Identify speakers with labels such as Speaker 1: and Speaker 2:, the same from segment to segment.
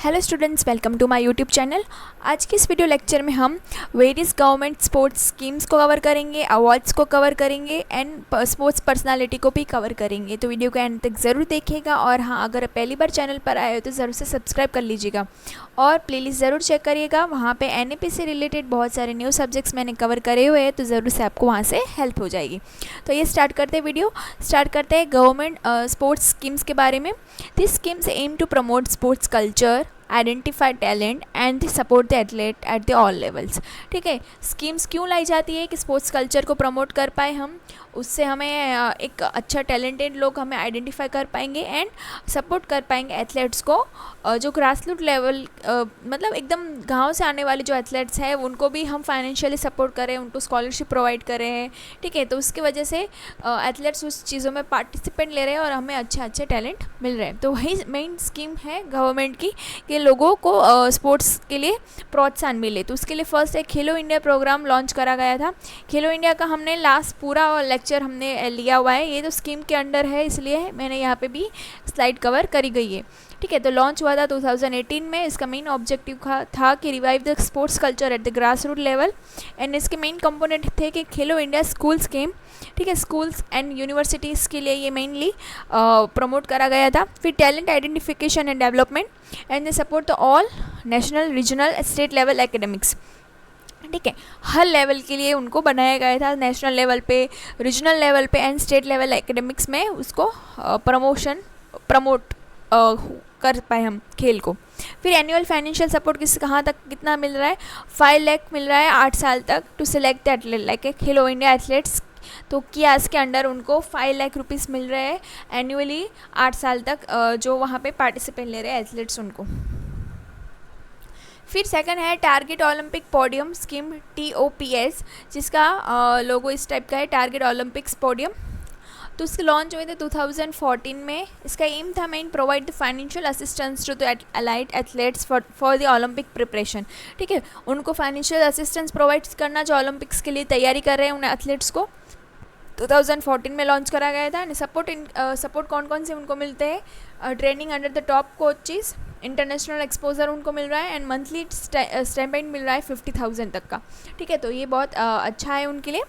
Speaker 1: Hello students, welcome to my YouTube channel. आज के इस वीडियो लेक्चर में हम वेरियस गवर्नमेंट स्पोर्ट्स स्कीम्स को कवर करेंगे, अवार्ड्स को कवर करेंगे एंड स्पोर्ट्स पर्सनालिटी को भी कवर करेंगे। तो वीडियो को एंड तक ज़रूर देखिएगा और हाँ, अगर पहली बार चैनल पर आए हो तो ज़रूर से सब्सक्राइब कर लीजिएगा और प्लेलिस्ट ज़रूर चेक करिएगा। वहाँ पे एनईपी से रिलेटेड बहुत सारे न्यू सब्जेक्ट्स मैंने कवर करे हुए हैं, तो ज़रूर से आपको वहाँ से हेल्प हो जाएगी। तो ये वीडियो स्टार्ट करते हैं गवर्नमेंट स्पोर्ट्स स्कीम्स के बारे में। This schemes aim to promote sports culture, identify talent and support the athlete at the all levels. ठीक है, स्कीम्स क्यों लाई जाती है कि स्पोर्ट्स कल्चर को प्रमोट कर पाए हम, उससे हमें एक अच्छा टैलेंटेड लोग हमें आइडेंटिफाई कर पाएंगे एंड सपोर्ट कर पाएंगे एथलीट्स को, जो ग्रासरूट लेवल मतलब एकदम गांव से आने वाले जो एथलीट्स हैं उनको भी हम फाइनेंशियली सपोर्ट करें, उनको स्कॉलरशिप प्रोवाइड करें हैं। ठीक है, तो उसकी वजह से एथलीट्स उस चीज़ों में पार्टिसिपेट ले रहे हैं और हमें अच्छे टैलेंट मिल रहे हैं। तो वही मेन स्कीम है गवर्नमेंट की कि लोगों को स्पोर्ट्स के लिए प्रोत्साहन मिले। तो उसके लिए फर्स्ट एक खेलो इंडिया प्रोग्राम लॉन्च करा गया था। खेलो इंडिया का हमने लास्ट पूरा लेक्चर हमने लिया हुआ है, ये तो स्कीम के अंडर है इसलिए मैंने यहाँ पे भी स्लाइड कवर करी गई है। ठीक है, तो लॉन्च हुआ था 2018 में। इसका मेन ऑब्जेक्टिव था कि revive the sports culture at the grass root level and इसके मेन कंपोनेंट थे कि खेलो इंडिया स्कूल्स गेम। ठीक है, स्कूल्स एंड यूनिवर्सिटीज़ के लिए ये मेनली प्रमोट करा गया था। फिर talent identification and development and support the all national, regional, state level academics. ठीक है, हर लेवल के लिए उनको बनाया गया था, नेशनल लेवल पे, रीजनल लेवल पे एंड स्टेट लेवल एकेडमिक्स में उसको प्रमोट कर पाए हम खेल को। फिर एनुअल फाइनेंशियल सपोर्ट कहाँ तक कितना मिल रहा है, 5 लाख मिल रहा है 8 साल तक to select the athlete like Khelo India athletes. तो कियास के अंडर उनको 5 लाख रुपीज़ मिल रहे हैं एनुअली 8 साल तक, जो वहाँ पे पार्टिसिपेट ले रहे हैं एथलीट्स उनको। फिर सेकंड है target Olympic podium scheme, TOPS, जिसका लोगो इस टाइप का है, टारगेट ओलंपिक्स पोडियम। तो इसके लॉन्च हुए थे 2014 में। इसका एम था main provide the financial assistance to the allied athletes for the Olympic preparation. ठीक है, उनको फाइनेंशियल असिस्टेंस प्रोवाइड करना जो ओलंपिक्स के लिए तैयारी कर रहे हैं उन एथलीट्स को। 2014 में लॉन्च करा गया था। सपोर्ट कौन कौन से उनको मिलते हैं, training under the top coaches, international exposure उनको मिल रहा है एंड मंथली स्टाइपेंड मिल रहा है 50,000 तक का। ठीक है, तो ये बहुत अच्छा है उनके लिए।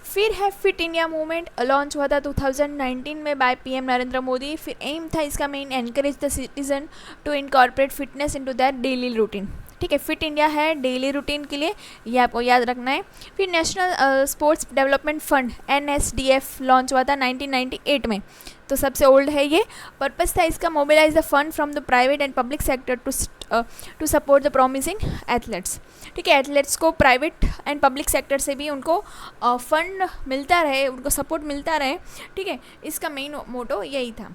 Speaker 1: फिर है फिट इंडिया मूवमेंट, लॉन्च हुआ था 2019 में बाय PM नरेंद्र मोदी। फिर एम था इसका main encourage the citizen to incorporate fitness into that daily routine. ठीक है, फिट इंडिया है डेली रूटीन के लिए, ये आपको याद रखना है। फिर national sports development fund NSDF launch हुआ था 1998 में, तो सबसे ओल्ड है ये। पर्पस था इसका mobilise the fund from the private and public sector to support the promising athletes. ठीक है, एथलीट्स को प्राइवेट एंड पब्लिक सेक्टर से भी उनको फंड मिलता रहे, उनको सपोर्ट मिलता रहे। ठीक है, इसका मेन मोटो यही था।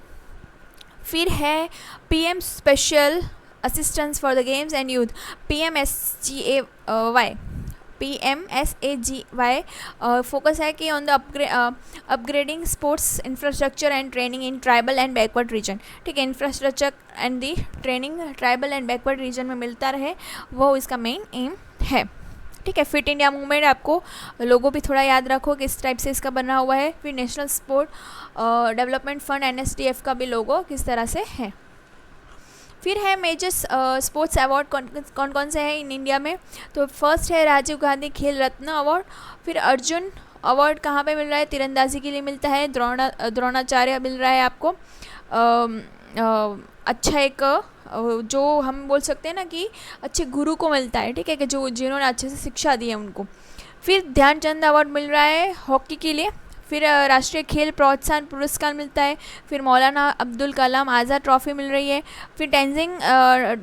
Speaker 1: फिर है PM special assistance for the games and youth, PMSAGY focus है कि on the upgrading sports infrastructure and training in tribal and backward region. ठीक है, infrastructure and the training tribal and backward region में मिलता रहे, वो इसका मेन एम है। ठीक है, फिट इंडिया मूवमेंट आपको लोगो भी थोड़ा याद रखो किस टाइप से इसका बना हुआ है। फिर national sport development fund NSDF का भी लोगो किस तरह से है। फिर है मेजर स्पोर्ट्स अवार्ड कौन कौन से हैं इन इंडिया में। तो फर्स्ट है राजीव गांधी खेल रत्न अवार्ड। फिर अर्जुन अवार्ड कहाँ पे मिल रहा है, तीरंदाजी के लिए मिलता है। द्रोणाचार्य मिल रहा है आपको, अच्छा एक जो हम बोल सकते हैं ना कि अच्छे गुरु को मिलता है। ठीक है, कि जो जिन्होंने अच्छे से शिक्षा दी है उनको। फिर ध्यानचंद अवार्ड मिल रहा है हॉकी के लिए। फिर राष्ट्रीय खेल प्रोत्साहन पुरस्कार मिलता है। फिर मौलाना अब्दुल कलाम आज़ाद ट्रॉफी मिल रही है। फिर Tenzing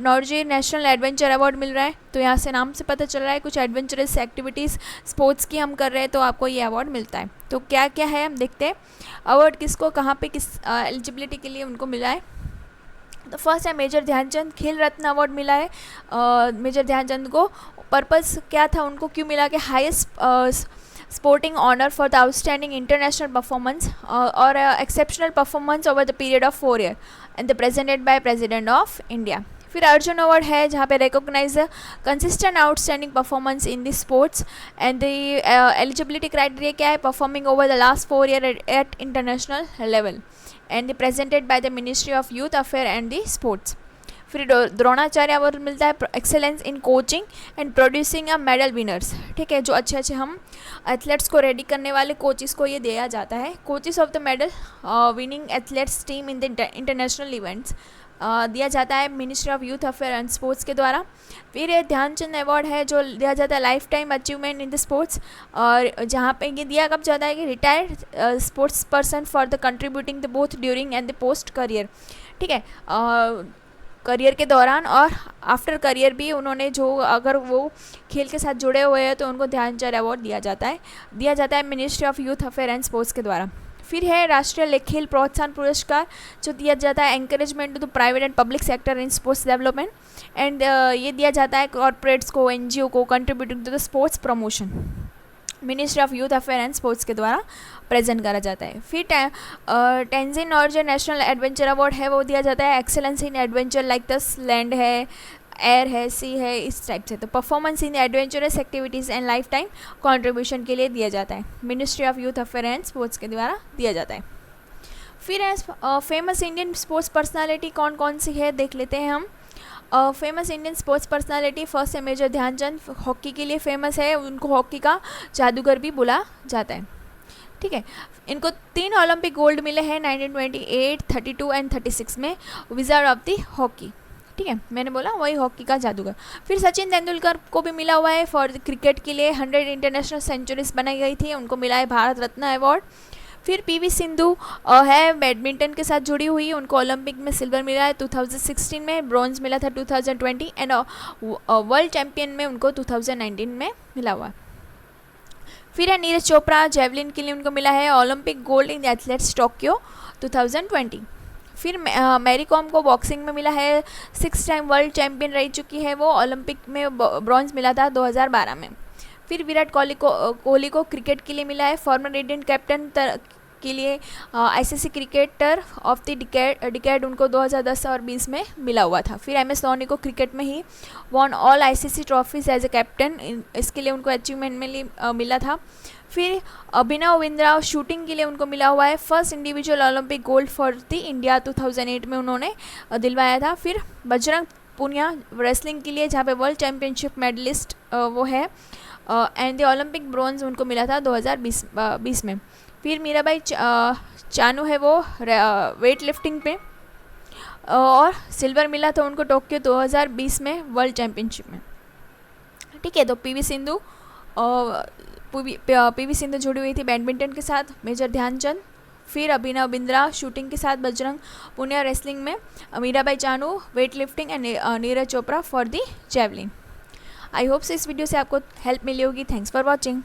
Speaker 1: Norgay national adventure award मिल रहा है। तो यहाँ से नाम से पता चल रहा है कुछ एडवेंचरस एक्टिविटीज़ स्पोर्ट्स की हम कर रहे हैं, तो आपको ये अवार्ड मिलता है। तो क्या क्या है हम देखते हैं, अवार्ड किसको कहाँ पे किस एलिजिबिलिटी के लिए उनको मिला है। तो फर्स्ट है मेजर ध्यानचंद खेल रत्न अवार्ड मिला है मेजर ध्यानचंद को। पर्पस क्या था, उनको क्यों मिला कि highest sporting honor for the outstanding international performance or exceptional performance over the period of 4 years and presented by President of India. फिर अर्जुन अवार्ड है जहाँ पे recognise consistent outstanding performance in the sports and the eligibility criteria क्या है, performing over the last 4 years at international level and presented by the ministry of youth affair and the sports. फिर Dronacharya award मिलता है excellence in coaching and producing a medal winners, ठीक है, जो अच्छे अच्छे हम एथलेट्स को रेडी करने वाले कोचेस को ये दिया जाता है। Coaches of the medal winning athletes team in the international events दिया जाता है ministry of youth affair and sports के द्वारा। फिर ये ध्यानचंद अवार्ड है जो दिया जाता है life time achievement in the sports, और जहाँ पे ये दिया कब जाता है कि retired sports person for the contributing the both during and the post career, ठीक है, करियर के दौरान और आफ्टर करियर भी उन्होंने जो अगर वो खेल के साथ जुड़े हुए हैं तो उनको ध्यानचंद अवार्ड दिया जाता है ministry of youth affair and sports के द्वारा। फिर है राष्ट्रीय खेल प्रोत्साहन पुरस्कार जो दिया जाता है encouragement to the private and public sector in sports development, and ये दिया जाता है कॉर्पोरेट्स को, एनजीओ को contributing to the sports promotion, ministry of youth affair and sports के द्वारा प्रेजेंट करा जाता है। फिर Tenzing Norgay national adventure award है वो दिया जाता है excellence in adventure like the land है, एयर है, सी है, इस टाइप से। तो performance in adventurous activities and life time contribution के लिए दिया जाता है, ministry of youth affair and sports के द्वारा दिया जाता है। फिर फेमस इंडियन स्पोर्ट्स पर्सनालिटी कौन कौन सी है देख लेते हैं हम। Famous Indian sports personality first है मेजर ध्यानचंद, हॉकी के लिए फेमस है, उनको हॉकी का जादूगर भी बोला जाता है, ठीक है। इनको 3 ओलंपिक गोल्ड मिले हैं 1928, 32 एंड 36 में, विजार्ड ऑफ द हॉकी, ठीक है, मैंने बोला वही हॉकी का जादूगर। फिर सचिन तेंदुलकर को भी मिला हुआ है फॉर क्रिकेट के लिए 100 इंटरनेशनल सेंचुरीज बनाई गई थी, उनको मिला है भारत रत्न अवार्ड। फिर पीवी सिंधु है बैडमिंटन के साथ जुड़ी हुई, उनको ओलंपिक में सिल्वर मिला है 2016 में, ब्रॉन्ज मिला था 2020 एंड वर्ल्ड चैम्पियन में उनको 2019 में मिला हुआ। फिर है नीरज चोपड़ा, जेवलिन के लिए उनको मिला है Olympic gold in athletes Tokyo 2020। फिर मैरी कॉम को बॉक्सिंग में मिला है, 6 टाइम वर्ल्ड चैम्पियन रह चुकी है वो, ओलंपिक में ब्रॉन्ज मिला था 2012 में। फिर विराट कोहली को क्रिकेट के लिए मिला है, फॉर्मर इंडियन कैप्टन के लिए ICC cricketer of the decade उनको 2010 और 20 में मिला हुआ था। फिर एमएस धोनी को क्रिकेट में ही won all ICC trophies as a captain, इसके लिए उनको अचीवमेंट में मिला था। फिर अभिनव बिंद्रा शूटिंग के लिए उनको मिला हुआ है, first individual Olympic gold for the India 2008 में उन्होंने दिलवाया था। फिर बजरंग पुनिया रेसलिंग के लिए जहाँ पे वर्ल्ड चैम्पियनशिप मेडलिस्ट वो है, एंड द ओलंपिक ब्रॉन्ज उनको मिला था 2020 में। फिर मीराबाई चानू है वो वेट लिफ्टिंग पे, और सिल्वर मिला था उनको टोक्यो 2020 में वर्ल्ड चैम्पियनशिप में, ठीक है। तो पीवी सिंधु जुड़ी हुई थी बैडमिंटन के साथ, मेजर ध्यानचंद। फिर अभिनव बिंद्रा शूटिंग के साथ, बजरंग पुनिया रेसलिंग में, Mirabai Chanu weight lifting and Neeraj Chopra for the javelin. I hope से इस वीडियो से आपको हेल्प मिली होगी। Thanks for watching.